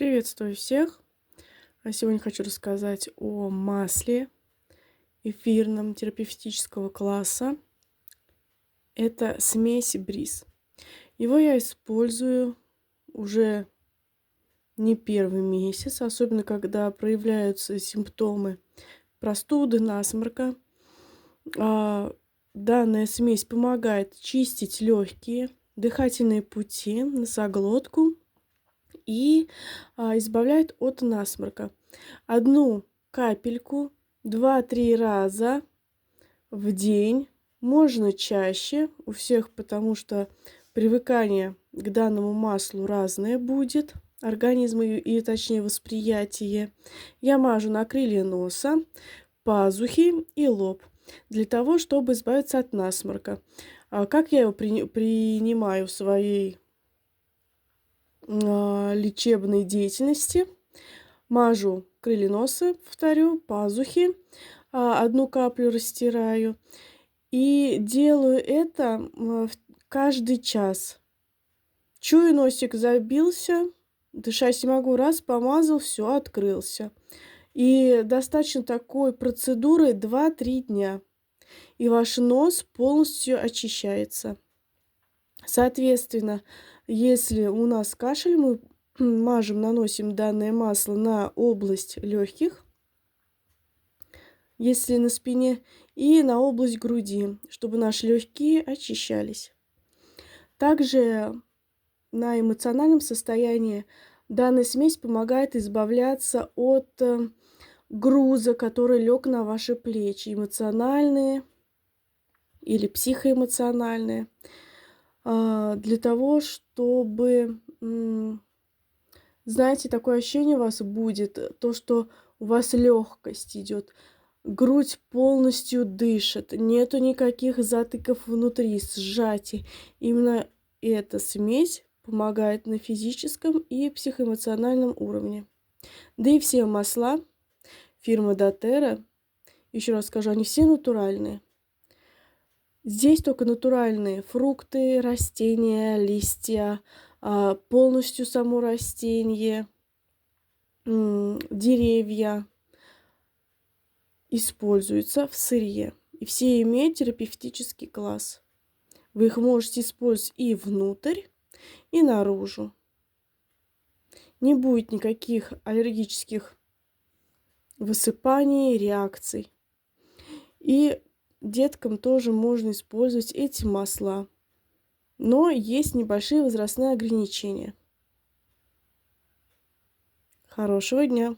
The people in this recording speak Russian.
Приветствую всех! Сегодня хочу рассказать о масле эфирном терапевтического класса. Это смесь бриз. Его я использую уже не первый месяц, особенно когда проявляются симптомы простуды, насморка. Данная смесь помогает чистить легкие, дыхательные пути, носоглотку и избавляет от насморка. Одну капельку 2-3 раза в день, можно чаще у всех, потому что привыкание к данному маслу разное будет, организм и точнее восприятие. Я мажу на крылья носа, пазухи и лоб для того, чтобы избавиться от насморка. Как я его принимаю в своей лечебной деятельности? Мажу крылья носа, повторю, пазухи, одну каплю растираю. И делаю это каждый час. Чую, носик забился, дышать не могу, раз, помазал, все, открылся. И достаточно такой процедуры 2-3 дня. И ваш нос полностью очищается. Соответственно, если у нас кашель, мы мажем, наносим данное масло на область легких, если на спине, и на область груди, чтобы наши легкие очищались. Также на эмоциональном состоянии данная смесь помогает избавляться от груза, который лег на ваши плечи, эмоциональные или психоэмоциональные, для того, чтобы, знаете, такое ощущение у вас будет, то, что у вас легкость идет, грудь полностью дышит, нету никаких затыков внутри, сжатий. Именно эта смесь помогает на физическом и психоэмоциональном уровне. Да и все масла фирмы доTERRA, еще раз скажу, они все натуральные. Здесь только натуральные фрукты, растения, листья, полностью само растение, деревья используются в сырье. И все имеют терапевтический класс. Вы их можете использовать и внутрь, и наружу. Не будет никаких аллергических высыпаний, реакций. И деткам тоже можно использовать эти масла. Но есть небольшие возрастные ограничения. Хорошего дня!